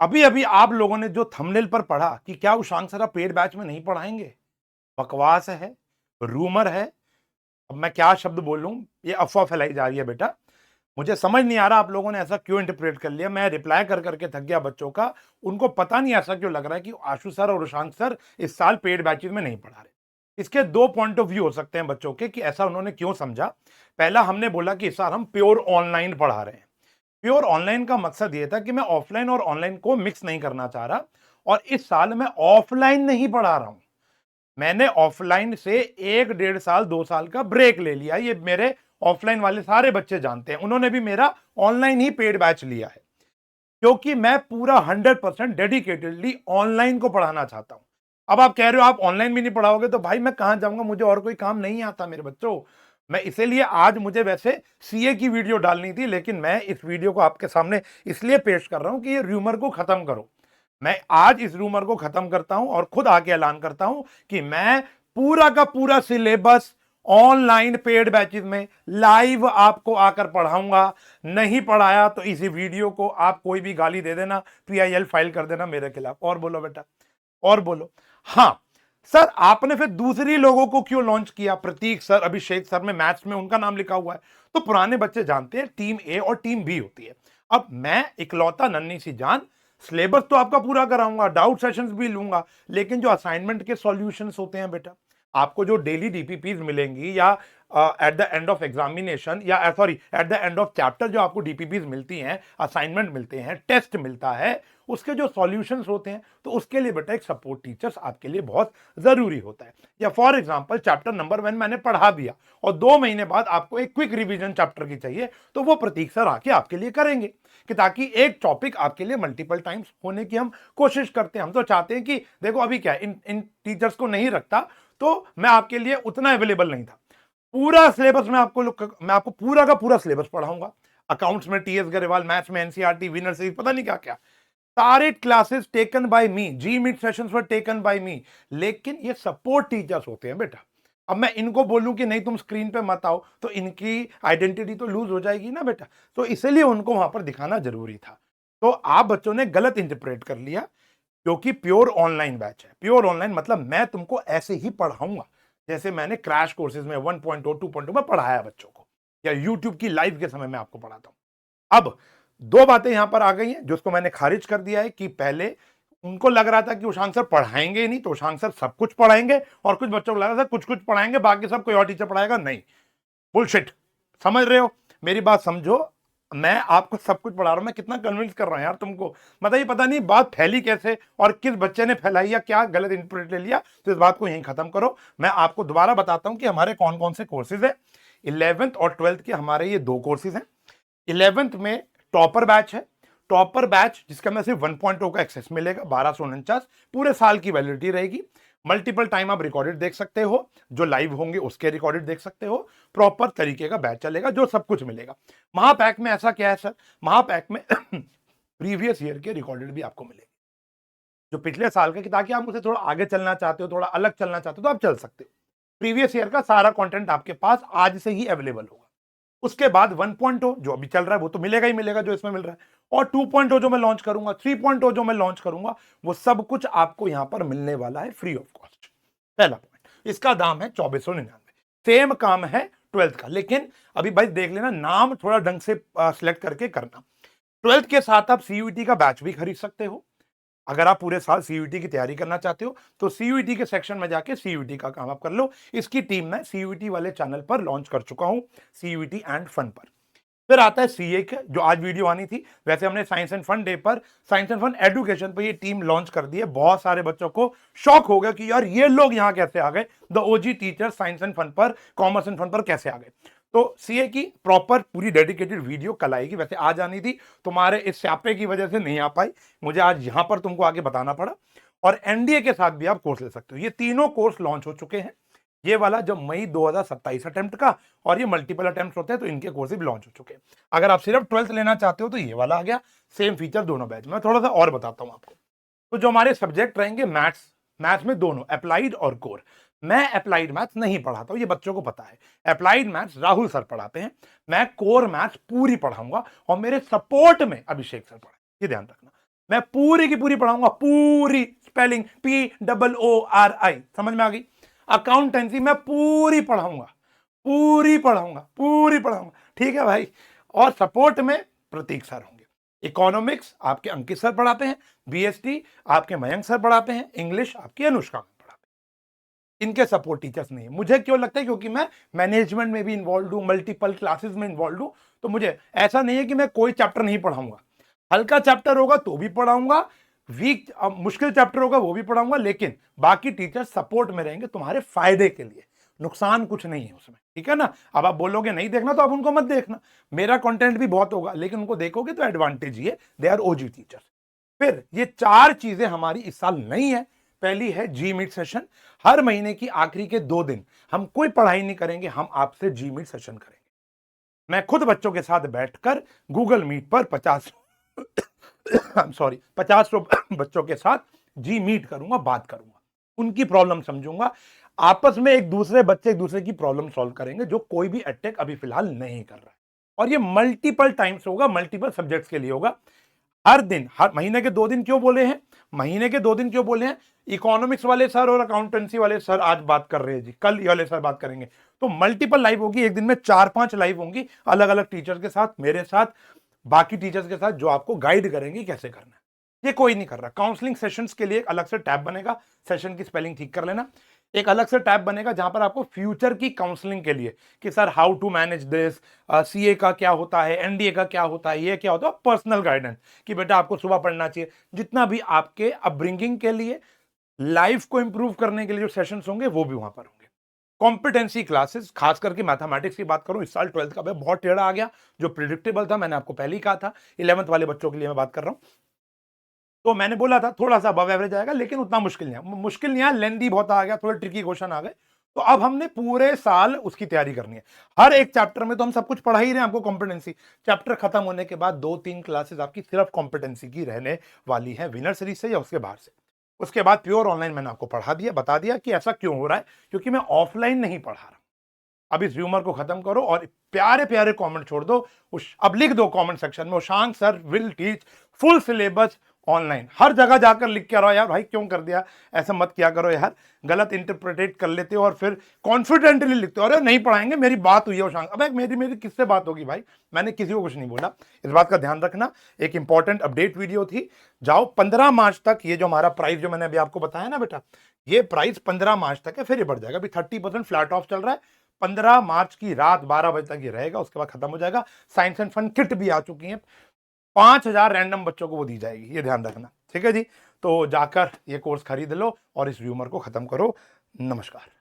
अभी अभी आप लोगों ने जो थंबनेल पर पढ़ा कि क्या उषांक सर पेड बैच में नहीं पढ़ाएंगे, बकवास है, रूमर है। अब मैं क्या शब्द बोलूं, ये अफवाह फैलाई जा रही है बेटा। मुझे समझ नहीं आ रहा आप लोगों ने ऐसा क्यों इंटरप्रेट कर लिया। मैं रिप्लाई कर करके थक गया बच्चों का। उनको पता नहीं ऐसा क्यों लग रहा है कि आशु सर और उषांक सर इस साल पेड बैचेस में नहीं पढ़ा रहे। इसके दो पॉइंट ऑफ व्यू हो सकते हैं बच्चों के कि ऐसा उन्होंने क्यों समझा। पहला, हमने बोला कि इस साल हम प्योर ऑनलाइन पढ़ा रहे हैं। प्योर ऑनलाइन का मकसद यह था कि मैं ऑफलाइन और ऑनलाइन को मिक्स नहीं करना चाह रहा, और इस साल मैं ऑफलाइन नहीं पढ़ा रहा हूं। मैंने ऑफलाइन से 1 1.5 साल 2 साल का ब्रेक ले लिया। ये मेरे ऑफलाइन वाले सारे बच्चे जानते हैं, उन्होंने भी मेरा ऑनलाइन ही पेड बैच लिया है, क्योंकि मैं पूरा 100% डेडिकेटेडली ऑनलाइन को पढ़ाना चाहता हूं। अब आप कह रहे हो आप ऑनलाइन भी नहीं पढ़ाओगे, तो भाई मैं कहां जाऊंगा, मुझे और कोई काम नहीं आता मेरे बच्चों। मैं इसीलिए आज मुझे वैसे सीए की वीडियो डालनी थी, लेकिन मैं इस वीडियो को आपके सामने इसलिए पेश कर रहा हूं कि ये रूमर को खत्म करो। मैं आज इस रूमर को खत्म करता हूं और खुद आके ऐलान करता हूं कि मैं पूरा का पूरा सिलेबस ऑनलाइन पेड बैचेस में लाइव आपको आकर पढ़ाऊंगा। नहीं पढ़ाया तो इसी वीडियो को आप कोई भी गाली दे देना, पीआईएल फाइल कर देना मेरे खिलाफ। और बोलो बेटा, और बोलो। हां सर, आपने फिर दूसरी लोगों को क्यों लॉन्च किया? प्रतीक सर, अभिषेक सर में मैथ्स में उनका नाम लिखा हुआ है। तो पुराने बच्चे जानते हैं टीम ए और टीम बी होती है। अब मैं इकलौता नन्ही सी जान सिलेबस तो आपका पूरा कराऊंगा, डाउट सेशंस भी लूंगा, लेकिन जो असाइनमेंट के सॉल्यूशंस होते हैं बेटा, आपको जो डेली डीपीपीज मिलेंगी, या at the end of examination, या sorry at the end of chapter जो आपको डीपीपीज मिलती हैं, असाइनमेंट मिलते हैं, टेस्ट मिलता है, उसके जो सॉल्यूशंस होते हैं, तो उसके लिए बेटा एक सपोर्ट टीचर्स आपके लिए बहुत जरूरी होता है। या फॉर एग्जांपल चैप्टर नंबर 1 मैंने पढ़ा दिया और 2 महीने बाद आपको एक क्विक रिवीजन चैप्टर की चाहिए, तो वो प्रतीक सर आके आपके लिए करेंगे, कि ताकि एक टॉपिक आपके लिए मल्टीपल टाइम्स होने की हम कोशिश करते हैं। हम तो चाहते हैं कि देखो अभी क्या इन टीचर्स को नहीं रखता, तो मैं आपके लिए उतना अवेलेबल नहीं था। पूरा सिलेबस मैं आपको पूरा का पूरा सिलेबस पढ़ाऊंगा। अकाउंट्स में टीएस गरेवाल, मैथ्स में एनसीईआरटी, विनर सीरीज, पता नहीं क्या क्या, सारे classes taken by me, G meet sessions were taken by me. लेकिन ये सपोर्ट टीचर्स होते हैं बेटा। अब मैं इनको बोलूं कि नहीं तुम स्क्रीन पे मत आओ, तो इनकी आइडेंटिटी तो लूज हो जाएगी ना बेटा। तो इसलिए उनको वहां पर दिखाना जरूरी था। तो आप बच्चों ने गलत इंटरप्रेट कर लिया, क्योंकि प्योर ऑनलाइन बैच है। प्योर ऑनलाइन मतलब मैं तुमको ऐसे ही पढ़ाऊंगा जैसे मैंने क्रैश कोर्सेज में 1.0 2.0 में पढ़ाया बच्चों को, या यूट्यूब की लाइव के समय में आपको पढ़ाता हूं। अब दो बातें यहां पर आ गई हैं जिसको मैंने खारिज कर दिया है, कि पहले उनको लग रहा था कि उषांक सर पढ़ाएंगे ही नहीं, तो उषांक सर सब कुछ पढ़ाएंगे, और कुछ बच्चों को लग रहा था कुछ कुछ पढ़ाएंगे, बाकी सब कोई और टीचर पढ़ाएगा। नहीं, बुलशिट। समझ रहे हो? मेरी बात समझो। मैं आपको सब कुछ पढ़ा रहा हूं। मैं कितना कन्विंस कर रहा हूं यार तुमको, मतलब ये पता नहीं बात फैली कैसे और किस बच्चे ने फैलाई या क्या गलत इंटरप्रेट ले लिया। तो इस बात को यहीं खत्म करो। मैं आपको दोबारा बताता हूं कि हमारे कौन कौन से कोर्सेज है। 11th और 12th के हमारे ये 2 कोर्सेज हैं। 11th में टॉपर बैच है। टॉपर बैच जिसका मैं सिर्फ 1.0 का एक्सेस मिलेगा, 1249, पूरे साल की वैलिडिटी रहेगी। मल्टीपल टाइम आप रिकॉर्डेड देख सकते हो, जो लाइव होंगे उसके रिकॉर्डेड देख सकते हो। प्रॉपर तरीके का बैच चलेगा, जो सब कुछ मिलेगा। महापैक में ऐसा क्या है सर? महापैक में प्रीवियस ईयर के रिकॉर्डेड भी आपको मिलेंगे, जो पिछले साल के, ताकि आप मुझे थोड़ा आगे चलना चाहते हो, थोड़ा अलग चलना चाहते हो, तो आप चल सकते हो। प्रीवियस ईयर का सारा कंटेंट आपके पास आज से ही अवेलेबल होगा। उसके बाद 1.0 जो अभी चल रहा है वो तो मिलेगा ही मिलेगा, जो इसमें मिल रहा है, और 2.0 जो मैं लॉन्च करूंगा, 3.0 जो मैं लॉन्च करूंगा, वो सब कुछ आपको यहां पर मिलने वाला है फ्री ऑफ कॉस्ट। पहला पॉइंट, इसका दाम है 2499। सेम काम है 12th का, लेकिन अभी भाई देख लेना, नाम थोड़ा ढंग से सिलेक्ट करके करना। 12th के साथ आप सीयूईटी का बैच भी खरीद सकते हो। अगर आप पूरे साल सीयूईटी की तैयारी करना चाहते हो, तो सीयूईटी के सेक्शन में जाके सीयूईटी का काम आप कर लो। इसकी टीम मैं सीयूईटी वाले चैनल पर लॉन्च कर चुका हूं, सीयूईटी एंड फन पर। फिर आता है सीए के, जो आज वीडियो आनी थी। वैसे हमने साइंस एंड फन डे पर साइंस एंड फन एजुकेशन पर ये टीम लॉन्च कर दी है। बहुत सारे बच्चों को शॉक हो गया कि यार ये लोग यहां कैसे आ गए, the OG teacher science and fun पर, कॉमर्स एंड फन पर कैसे आ गए। तो सीए की प्रॉपर पूरी डेडिकेटेड वीडियो कल आएगी। वैसे आज आनी थी, तुम्हारे इस स्यापे की वजह से नहीं आ पाई, मुझे आज यहां पर तुमको आगे बताना पड़ा। और एनडीए के साथ भी आप कोर्स ले सकते हो। ये तीनों कोर्स लॉन्च हो चुके हैं। ये वाला जो मई 2027 अटेम्प्ट का, और ये मल्टीपल अटेम्प्ट होते हैं, तो इनके कोर्स भी लॉन्च हो चुके हैं। अगर आप सिर्फ 12th लेना चाहते हो तो ये वाला आ गया, सेम फीचर दोनों बैच में। थोड़ा सा और बताता हूं आपको। तो जो हमारे सब्जेक्ट रहेंगे, मैथ्स में दोनों अप्लाइड और कोर। मैं अप्लाइड मैथ्स नहीं पढ़ाता हूं, ये बच्चों को पता है। अप्लाइड मैथ्स राहुल सर पढ़ाते हैं, मैं कोर मैथ्स पूरी पढ़ाऊंगा, और मेरे सपोर्ट में अभिषेक सर पढ़ाएंगे, ये ध्यान रखना। मैं पूरी की पूरी पढ़ाऊंगा, पूरी स्पेलिंग POORI, समझ में आ गई। अकाउंटेंसी मैं पूरी पढ़ाऊंगा, पूरी पढ़ाऊंगा, पूरी पढ़ाऊंगा, ठीक है भाई। और सपोर्ट में प्रतीक सर होंगे। इकोनॉमिक्स आपके अंकित सर पढ़ाते हैं, BST आपके मयंक सर पढ़ाते हैं, इंग्लिश आपकी अनुष्का पढ़ाते हैं। इनके सपोर्ट टीचर्स नहीं है। मुझे क्यों लगता है, क्योंकि मैं मैनेजमेंट में भी इन्वॉल्व हूं, मल्टीपल क्लासेस में इन्वॉल्व हूं, तो मुझे ऐसा नहीं है कि मैं कोई चैप्टर नहीं पढ़ाऊंगा। हल्का चैप्टर होगा तो भी पढ़ाऊंगा, वीक मुश्किल चैप्टर होगा वो भी पढ़ाऊंगा, लेकिन बाकी टीचर सपोर्ट में रहेंगे तुम्हारे फायदे के लिए, नुकसान कुछ नहीं है उसमें, ठीक है ना। अब आप बोलोगे नहीं देखना तो आप उनको मत देखना, मेरा कंटेंट भी बहुत होगा, लेकिन उनको देखोगे तो एडवांटेज ही है, दे आर OG टीचर्स। फिर ये 4 चीजें हमारी इस साल नहीं है। पहली है जी मीट सेशन, हर महीने की आखिरी के 2 दिन हम कोई पढ़ाई नहीं करेंगे, हम आपसे जी मीट सेशन करेंगे। मैं खुद बच्चों के साथ बैठकर गूगल मीट पर 50 बच्चों के साथ जी मीट करूंगा, बात करूंगा, उनकी प्रॉब्लम समझूंगा, आपस में एक दूसरे की प्रॉब्लम सॉल्व करेंगे, जो कोई भी एडटेक अभी फिलहाल नहीं कर रहा है। और ये मल्टीपल टाइम्स होगा, मल्टीपल सब्जेक्ट्स के लिए होगा। हर दिन, हर महीने के 2 दिन क्यों बोले हैं, महीने के 2 दिन क्यों बोले हैं, इकोनॉमिक्स वाले सर और अकाउंटेंसी वाले सर आज बात कर रहे हैं जी, कल ये वाले सर बात करेंगे, तो मल्टीपल लाइव होगी, एक दिन में 4-5 लाइव होंगी, अलग अलग टीचर्स के साथ, मेरे साथ, बाकी टीचर्स के साथ, जो आपको गाइड करेंगे कैसे करना है। ये कोई नहीं कर रहा। काउंसलिंग सेशंस के लिए एक अलग से टैब बनेगा, सेशन की स्पेलिंग ठीक कर लेना। एक अलग से टैब बनेगा जहां पर आपको फ्यूचर की काउंसलिंग के लिए कि sir how to manage this, CA का क्या होता है, NDA का क्या होता है, ये क्या होता है, पर्सनल गाइडेंस कि बेटा आपको सुबह पढ़ना चाहिए, जितना भी आपके अपब्रिंगिंग के लिए, लाइफ को इंप्रूव करने के लिए जो सेशंस होंगे वो भी वहां पर होंगे। कॉम्पिटेंसी क्लासेस, खास करके मैथमेटिक्स की बात करूं, इस साल 12th का बहुत टेढ़ा आ गया, जो प्रिडिक्टेबल था, मैंने आपको पहले ही कहा था। 11th वाले बच्चों के लिए मैं बात कर रहा हूं, तो मैंने बोला था थोड़ा सा अबव एवरेज आएगा, लेकिन उतना मुश्किल नहीं आया, लेंदी बहुत आ गया, थोड़े ट्रिकी क्वेश्चन आ गए। तो अब हमने पूरे साल उसकी तैयारी करनी है। हर एक चैप्टर में तो हम सब कुछ पढ़ा ही रहे हैं आपको कॉम्पिटेंसी। चैप्टर खत्म होने के बाद 2-3 क्लासेस आपकी सिर्फ कॉम्पिटेंसी की रहने वाली है, विनर सीरीज से या उसके बाहर से। उसके बाद प्योर ऑनलाइन मैंने आपको पढ़ा दिया, बता दिया कि ऐसा क्यों हो रहा है, क्योंकि मैं ऑफलाइन नहीं पढ़ा रहा। अब इस ह्यूमर को खत्म करो और प्यारे प्यारे कमेंट छोड़ दो। अब लिख दो कमेंट सेक्शन में, Ushank sir will teach full syllabus online. हर जगह जाकर लिख के रहो यार, भाई क्यों कर दिया, ऐसा मत किया करो यार, गलत इंटरप्रेटेट कर लेते हो और फिर कॉन्फिडेंटली लिखते हो अरे नहीं पढ़ाएंगे, मेरी बात हुई है उशांक। अब मेरी किससे बात होगी भाई, मैंने किसी को कुछ नहीं बोला, इस बात का ध्यान रखना। एक इंपॉर्टेंट अपडेट वीडियो थी, जाओ 15 मार्च तक, ये जो हमारा प्राइस जो मैंने अभी आपको बताया ना बेटा, ये प्राइस 15 मार्च तक है, फिर ये बढ़ जाएगा। अभी 30% फ्लैट ऑफ चल रहा है, 15 मार्च की रात 12 बजे तक ये रहेगा, उसके बाद खत्म हो जाएगा। साइंस एंड फन किट भी आ चुकी है, 5000 रैंडम बच्चों को वो दी जाएगी, ये ध्यान रखना, ठीक है जी। तो जाकर ये कोर्स खरीद लो और इस ह्यूमर को खत्म करो। नमस्कार।